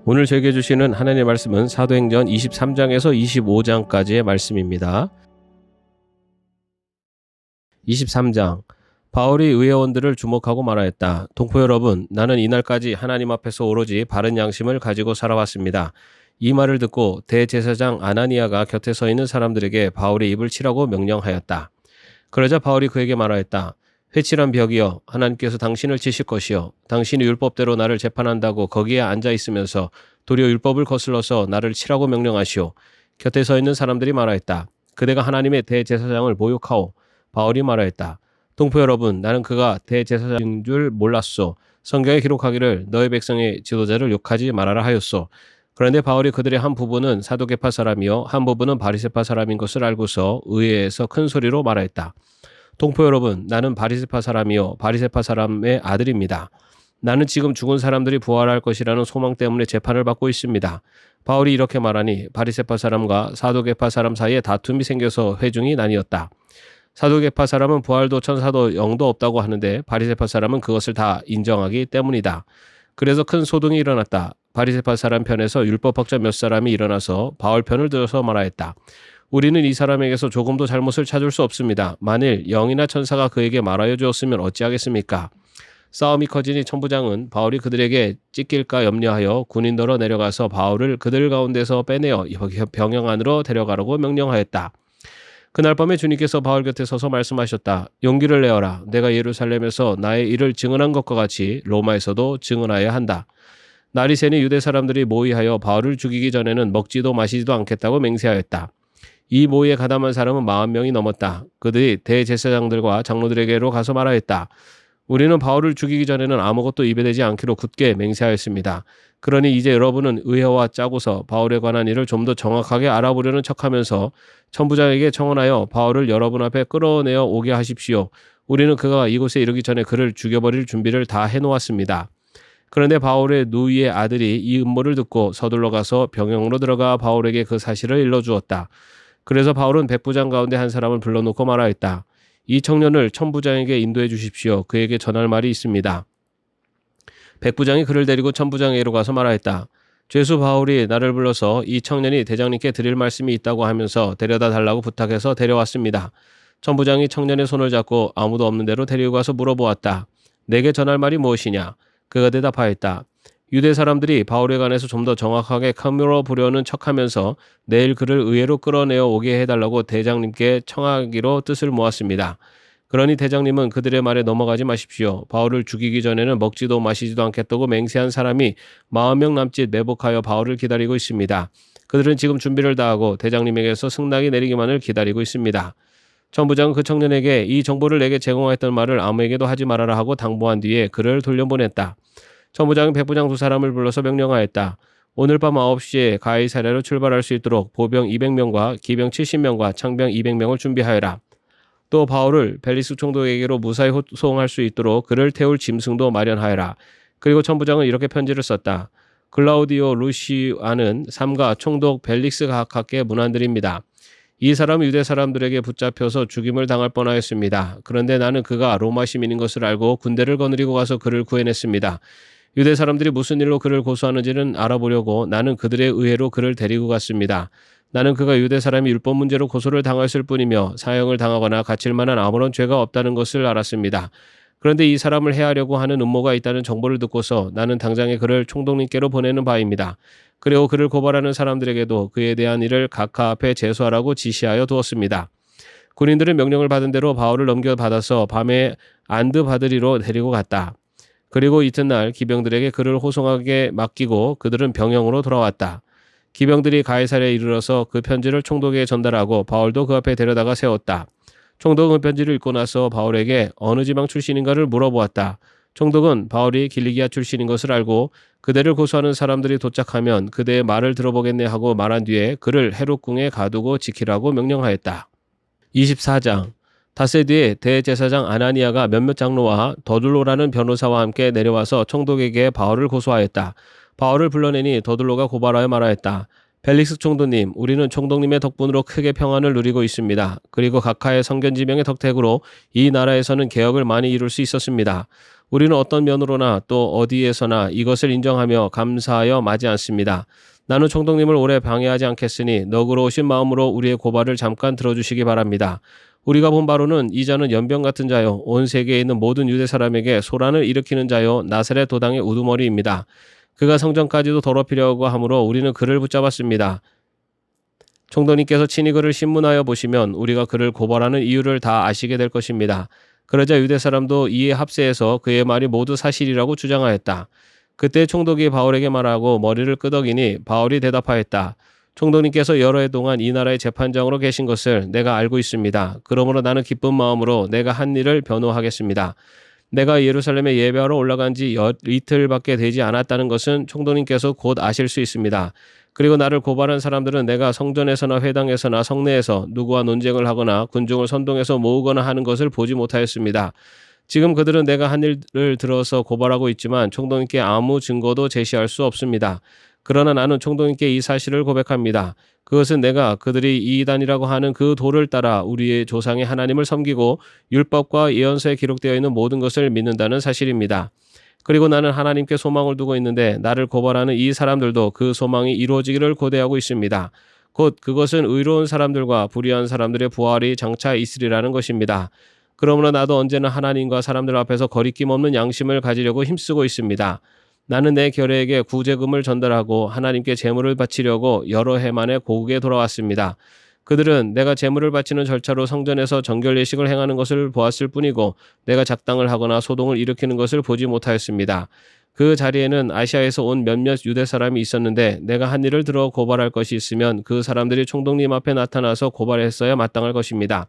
오늘 저에게 주시는 하나님의 말씀은 사도행전 23장에서 25장까지의 말씀입니다. 23장. 바울이 의회원들을 주목하고 말하였다. 동포 여러분, 나는 이날까지 하나님 앞에서 오로지 바른 양심을 가지고 살아왔습니다. 이 말을 듣고 대제사장 아나니아가 곁에 서 있는 사람들에게 바울의 입을 치라고 명령하였다. 그러자 바울이 그에게 말하였다. 회칠한 벽이여, 하나님께서 당신을 치실 것이요, 당신이 율법대로 나를 재판한다고 거기에 앉아 있으면서 도리어 율법을 거슬러서 나를 치라고 명령하시오. 곁에 서 있는 사람들이 말하였다. 그대가 하나님의 대제사장을 모욕하오. 바울이 말하였다. 동포 여러분, 나는 그가 대제사장인 줄 몰랐소. 성경에 기록하기를 너희 백성의 지도자를 욕하지 말아라 하였소. 그런데 바울이 그들의 한 부분은 사두개파 사람이요 한 부분은 바리새파 사람인 것을 알고서 의회에서 큰 소리로 말하였다. 동포 여러분, 나는 바리새파 사람이요 바리새파 사람의 아들입니다. 나는 지금 죽은 사람들이 부활할 것이라는 소망 때문에 재판을 받고 있습니다. 바울이 이렇게 말하니 바리새파 사람과 사두개파 사람 사이에 다툼이 생겨서 회중이 나뉘었다. 사두개파 사람은 부활도 천사도 영도 없다고 하는데 바리새파 사람은 그것을 다 인정하기 때문이다. 그래서 큰 소동이 일어났다. 바리새파 사람 편에서 율법학자 몇 사람이 일어나서 바울 편을 들어서 말하였다. 우리는 이 사람에게서 조금도 잘못을 찾을 수 없습니다. 만일 영이나 천사가 그에게 말하여 주었으면 어찌하겠습니까? 싸움이 커지니 천부장은 바울이 그들에게 찢길까 염려하여 군인더러 내려가서 바울을 그들 가운데서 빼내어 병영 안으로 데려가라고 명령하였다. 그날 밤에 주님께서 바울 곁에 서서 말씀하셨다. 용기를 내어라. 내가 예루살렘에서 나의 일을 증언한 것과 같이 로마에서도 증언하여야 한다. 날이 새니 유대 사람들이 모의하여 바울을 죽이기 전에는 먹지도 마시지도 않겠다고 맹세하였다. 이 모의에 가담한 사람은 40명이 넘었다. 그들이 대제사장들과 장로들에게로 가서 말하였다. 우리는 바울을 죽이기 전에는 아무것도 입에 대지 않기로 굳게 맹세하였습니다. 그러니 이제 여러분은 의회와 짜고서 바울에 관한 일을 좀 더 정확하게 알아보려는 척하면서 천부장에게 청원하여 바울을 여러분 앞에 끌어내어 오게 하십시오. 우리는 그가 이곳에 이르기 전에 그를 죽여버릴 준비를 다 해놓았습니다. 그런데 바울의 누이의 아들이 이 음모를 듣고 서둘러 가서 병영으로 들어가 바울에게 그 사실을 일러주었다. 그래서 바울은 백부장 가운데 한 사람을 불러놓고 말하였다. 이 청년을 천부장에게 인도해 주십시오. 그에게 전할 말이 있습니다. 백부장이 그를 데리고 천부장에게로 가서 말하였다. 죄수 바울이 나를 불러서 이 청년이 대장님께 드릴 말씀이 있다고 하면서 데려다 달라고 부탁해서 데려왔습니다. 천부장이 청년의 손을 잡고 아무도 없는 데로 데리고 가서 물어보았다. 내게 전할 말이 무엇이냐? 그가 대답하였다. 유대 사람들이 바울에 관해서 좀 더 정확하게 물어보려는 척하면서 내일 그를 의회로 끌어내어 오게 해달라고 대장님께 청하기로 뜻을 모았습니다. 그러니 대장님은 그들의 말에 넘어가지 마십시오. 바울을 죽이기 전에는 먹지도 마시지도 않겠다고 맹세한 사람이 40명 남짓 매복하여 바울을 기다리고 있습니다. 그들은 지금 준비를 다하고 대장님에게서 승낙이 내리기만을 기다리고 있습니다. 천부장은 그 청년에게 이 정보를 내게 제공했던 말을 아무에게도 하지 말아라 하고 당부한 뒤에 그를 돌려보냈다. 천부장은 백부장 두 사람을 불러서 명령하였다. 오늘 밤 9시에 가이사랴로 출발할 수 있도록 보병 200명과 기병 70명과 창병 200명을 준비하여라. 또 바울을 벨리스 총독에게로 무사히 호송할 수 있도록 그를 태울 짐승도 마련하여라. 그리고 천부장은 이렇게 편지를 썼다. 글라우디오 루시아는 삼가 총독 벨릭스 각하께 문안드립니다. 이 사람은 유대 사람들에게 붙잡혀서 죽임을 당할 뻔하였습니다. 그런데 나는 그가 로마 시민인 것을 알고 군대를 거느리고 가서 그를 구해냈습니다. 유대 사람들이 무슨 일로 그를 고소하는지는 알아보려고 나는 그들의 의회로 그를 데리고 갔습니다. 나는 그가 유대 사람이 율법 문제로 고소를 당했을 뿐이며 사형을 당하거나 갇힐 만한 아무런 죄가 없다는 것을 알았습니다. 그런데 이 사람을 해하려고 하는 음모가 있다는 정보를 듣고서 나는 당장에 그를 총독님께로 보내는 바입니다. 그리고 그를 고발하는 사람들에게도 그에 대한 일을 각하 앞에 제소하라고 지시하여 두었습니다. 군인들은 명령을 받은 대로 바울을 넘겨받아서 밤에 안드바드리로 데리고 갔다. 그리고 이튿날 기병들에게 그를 호송하게 맡기고 그들은 병영으로 돌아왔다. 기병들이 가이사랴에 이르러서 그 편지를 총독에게 전달하고 바울도 그 앞에 데려다가 세웠다. 총독은 그 편지를 읽고 나서 바울에게 어느 지방 출신인가를 물어보았다. 총독은 바울이 길리기아 출신인 것을 알고 그대를 고소하는 사람들이 도착하면 그대의 말을 들어보겠네 하고 말한 뒤에 그를 헤롯궁에 가두고 지키라고 명령하였다. 24장. 닷새 뒤에 대제사장 아나니아가 몇몇 장로와 더둘로라는 변호사와 함께 내려와서 총독에게 바울을 고소하였다. 바울을 불러내니 더둘로가 고발하여 말하였다. 벨릭스 총독님, 우리는 총독님의 덕분으로 크게 평안을 누리고 있습니다. 그리고 각하의 성견지명의 덕택으로 이 나라에서는 개혁을 많이 이룰 수 있었습니다. 우리는 어떤 면으로나 또 어디에서나 이것을 인정하며 감사하여 마지 않습니다. 나는 총독님을 오래 방해하지 않겠으니 너그러우신 마음으로 우리의 고발을 잠깐 들어주시기 바랍니다. 우리가 본 바로는 이 자는 연병 같은 자요, 온 세계에 있는 모든 유대 사람에게 소란을 일으키는 자요, 나사렛 도당의 우두머리입니다. 그가 성전까지도 더럽히려고 하므로 우리는 그를 붙잡았습니다. 총독님께서 친히 그를 신문하여 보시면 우리가 그를 고발하는 이유를 다 아시게 될 것입니다. 그러자 유대 사람도 이에 합세해서 그의 말이 모두 사실이라고 주장하였다. 그때 총독이 바울에게 말하고 머리를 끄덕이니 바울이 대답하였다. 총독님께서 여러 해 동안 이 나라의 재판장으로 계신 것을 내가 알고 있습니다. 그러므로 나는 기쁜 마음으로 내가 한 일을 변호하겠습니다. 내가 예루살렘에 예배하러 올라간 지 이틀밖에 되지 않았다는 것은 총독님께서 곧 아실 수 있습니다. 그리고 나를 고발한 사람들은 내가 성전에서나 회당에서나 성내에서 누구와 논쟁을 하거나 군중을 선동해서 모으거나 하는 것을 보지 못하였습니다. 지금 그들은 내가 한 일을 들어서 고발하고 있지만 총독님께 아무 증거도 제시할 수 없습니다. 그러나 나는 총독님께 이 사실을 고백합니다. 그것은 내가 그들이 이단이라고 하는 그 도를 따라 우리의 조상의 하나님을 섬기고 율법과 예언서에 기록되어 있는 모든 것을 믿는다는 사실입니다. 그리고 나는 하나님께 소망을 두고 있는데 나를 고발하는 이 사람들도 그 소망이 이루어지기를 고대하고 있습니다. 곧 그것은 의로운 사람들과 불의한 사람들의 부활이 장차 있으리라는 것입니다. 그러므로 나도 언제나 하나님과 사람들 앞에서 거리낌 없는 양심을 가지려고 힘쓰고 있습니다. 나는 내 결례에게 구제금을 전달하고 하나님께 제물을 바치려고 여러 해 만에 고국에 돌아왔습니다. 그들은 내가 제물을 바치는 절차로 성전에서 정결 예식을 행하는 것을 보았을 뿐이고 내가 작당을 하거나 소동을 일으키는 것을 보지 못하였습니다. 그 자리에는 아시아에서 온 몇몇 유대 사람이 있었는데 내가 한 일을 들어 고발할 것이 있으면 그 사람들이 총독님 앞에 나타나서 고발했어야 마땅할 것입니다.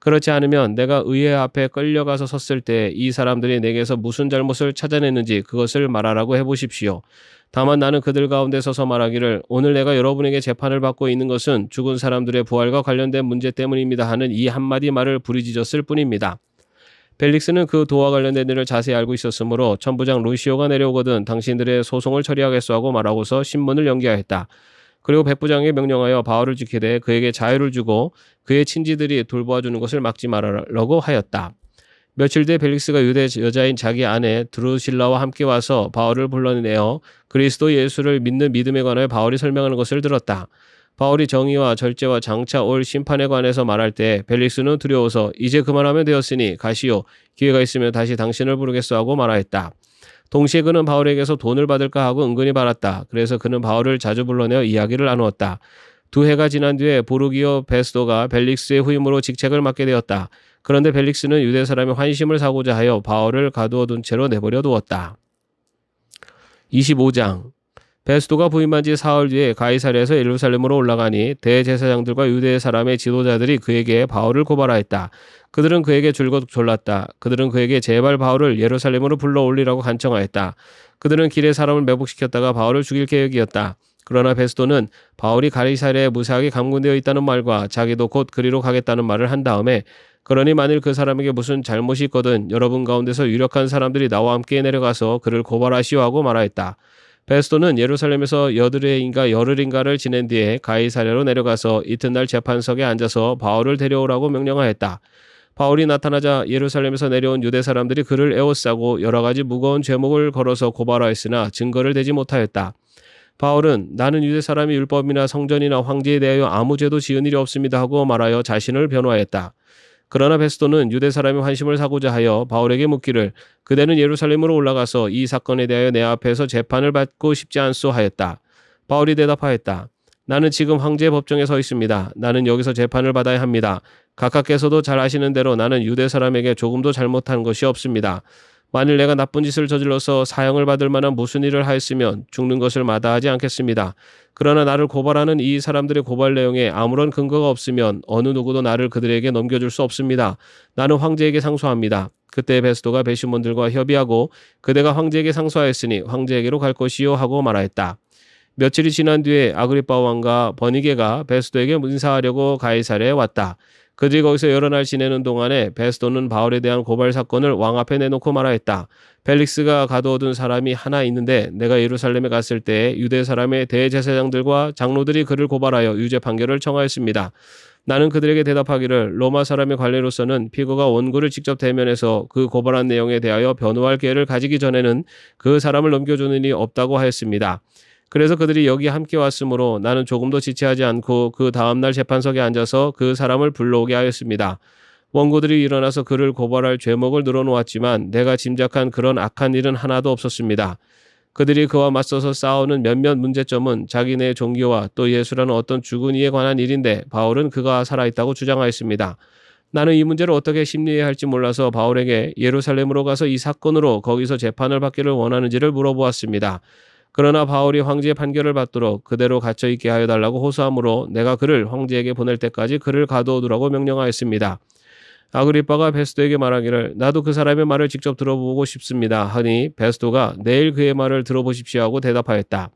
그렇지 않으면 내가 의회 앞에 끌려가서 섰을 때 이 사람들이 내게서 무슨 잘못을 찾아냈는지 그것을 말하라고 해보십시오. 다만 나는 그들 가운데 서서 말하기를 오늘 내가 여러분에게 재판을 받고 있는 것은 죽은 사람들의 부활과 관련된 문제 때문입니다 하는 이 한마디 말을 부리짖었을 뿐입니다. 벨릭스는 그 도와 관련된 일을 자세히 알고 있었으므로 천부장 루시오가 내려오거든 당신들의 소송을 처리하겠소 하고 말하고서 신문을 연기하였다. 그리고 백부장에게 명령하여 바울을 지키되 그에게 자유를 주고 그의 친지들이 돌보아주는 것을 막지 말라고 하였다. 며칠 뒤 벨릭스가 유대 여자인 자기 아내 드루실라와 함께 와서 바울을 불러내어 그리스도 예수를 믿는 믿음에 관하여 바울이 설명하는 것을 들었다. 바울이 정의와 절제와 장차 올 심판에 관해서 말할 때 벨릭스는 두려워서 이제 그만하면 되었으니 가시오. 기회가 있으면 다시 당신을 부르겠소 하고 말하였다. 동시에 그는 바울에게서 돈을 받을까 하고 은근히 바랐다. 그래서 그는 바울을 자주 불러내어 이야기를 나누었다. 2해가 지난 뒤에 보르기오 베스도가 벨릭스의 후임으로 직책을 맡게 되었다. 그런데 벨릭스는 유대 사람의 환심을 사고자 하여 바울을 가두어 둔 채로 내버려 두었다. 25장 베스도가 부임한 지 사흘 뒤에 가이사랴에서 예루살렘으로 올라가니 대제사장들과 유대 사람의 지도자들이 그에게 바울을 고발하였다. 그들은 그에게 줄곧 졸랐다. 그들은 그에게 제발 바울을 예루살렘으로 불러올리라고 간청하였다. 그들은 길에 사람을 매복시켰다가 바울을 죽일 계획이었다. 그러나 베스도는 바울이 가이사랴에 무사하게 감금되어 있다는 말과 자기도 곧 그리로 가겠다는 말을 한 다음에 그러니 만일 그 사람에게 무슨 잘못이 있거든 여러분 가운데서 유력한 사람들이 나와 함께 내려가서 그를 고발하시오 하고 말하였다. 베스도는 예루살렘에서 여드레인가 열흘인가를 지낸 뒤에 가이사랴로 내려가서 이튿날 재판석에 앉아서 바울을 데려오라고 명령하였다. 바울이 나타나자 예루살렘에서 내려온 유대 사람들이 그를 에워싸고 여러 가지 무거운 죄목을 걸어서 고발하였으나 증거를 대지 못하였다. 바울은 나는 유대 사람이 율법이나 성전이나 황제에 대하여 아무 죄도 지은 일이 없습니다 하고 말하여 자신을 변호하였다. 그러나 베스도는 유대 사람의 환심을 사고자 하여 바울에게 묻기를 그대는 예루살렘으로 올라가서 이 사건에 대하여 내 앞에서 재판을 받고 싶지 않소 하였다. 바울이 대답하였다. 나는 지금 황제의 법정에 서 있습니다. 나는 여기서 재판을 받아야 합니다. 각하께서도 잘 아시는 대로 나는 유대 사람에게 조금도 잘못한 것이 없습니다. 만일 내가 나쁜 짓을 저질러서 사형을 받을 만한 무슨 일을 하였으면 죽는 것을 마다하지 않겠습니다. 그러나 나를 고발하는 이 사람들의 고발 내용에 아무런 근거가 없으면 어느 누구도 나를 그들에게 넘겨줄 수 없습니다. 나는 황제에게 상소합니다. 그때 베스도가 배심원들과 협의하고 그대가 황제에게 상소하였으니 황제에게로 갈 것이요 하고 말하였다. 며칠이 지난 뒤에 아그리빠 왕과 버니게가 베스도에게 인사하려고 가이사랴에 왔다. 그들이 거기서 여러 날 지내는 동안에 베스도는 바울에 대한 고발 사건을 왕 앞에 내놓고 말하였다. 펠릭스가 가두어둔 사람이 하나 있는데 내가 예루살렘에 갔을 때 유대 사람의 대제사장들과 장로들이 그를 고발하여 유죄 판결을 청하였습니다. 나는 그들에게 대답하기를 로마 사람의 관례로서는 피고가 원고를 직접 대면해서 그 고발한 내용에 대하여 변호할 기회를 가지기 전에는 그 사람을 넘겨주는 일이 없다고 하였습니다. 그래서 그들이 여기 함께 왔으므로 나는 조금도 지체하지 않고 그 다음날 재판석에 앉아서 그 사람을 불러오게 하였습니다. 원고들이 일어나서 그를 고발할 죄목을 늘어놓았지만 내가 짐작한 그런 악한 일은 하나도 없었습니다. 그들이 그와 맞서서 싸우는 몇몇 문제점은 자기네의 종교와 또 예수라는 어떤 죽은 이에 관한 일인데 바울은 그가 살아있다고 주장하였습니다. 나는 이 문제를 어떻게 심리해야 할지 몰라서 바울에게 예루살렘으로 가서 이 사건으로 거기서 재판을 받기를 원하는지를 물어보았습니다. 그러나 바울이 황제의 판결을 받도록 그대로 갇혀있게 하여 달라고 호소하므로 내가 그를 황제에게 보낼 때까지 그를 가두어두라고 명령하였습니다. 아그리빠가 베스도에게 말하기를 나도 그 사람의 말을 직접 들어보고 싶습니다 하니 베스도가 내일 그의 말을 들어보십시오 하고 대답하였다.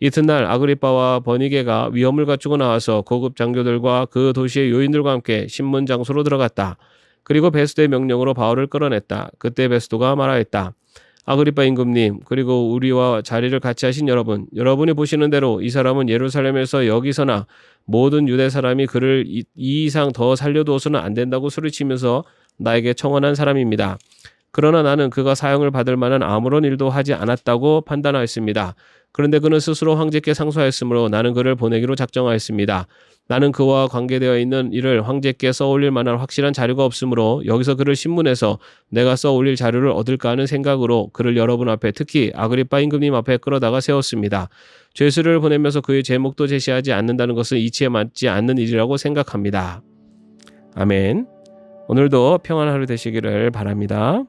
이튿날 아그리빠와 버니게가 위험을 갖추고 나와서 고급 장교들과 그 도시의 요인들과 함께 신문 장소로 들어갔다. 그리고 베스도의 명령으로 바울을 끌어냈다. 그때 베스도가 말하였다. 아그리빠 임금님, 그리고 우리와 자리를 같이 하신 여러분, 여러분이 보시는 대로 이 사람은 예루살렘에서 여기서나 모든 유대 사람이 그를 이 이상 더 살려두어서는 안 된다고 소리치면서 나에게 청원한 사람입니다. 그러나 나는 그가 사형을 받을 만한 아무런 일도 하지 않았다고 판단하였습니다. 그런데 그는 스스로 황제께 상소하였으므로 나는 그를 보내기로 작정하였습니다. 나는 그와 관계되어 있는 일을 황제께 써올릴 만한 확실한 자료가 없으므로 여기서 그를 신문해서 내가 써올릴 자료를 얻을까 하는 생각으로 그를 여러분 앞에 특히 아그리빠 임금님 앞에 끌어다가 세웠습니다. 죄수를 보내면서 그의 제목도 제시하지 않는다는 것은 이치에 맞지 않는 일이라고 생각합니다. 아멘. 오늘도 평안한 하루 되시기를 바랍니다.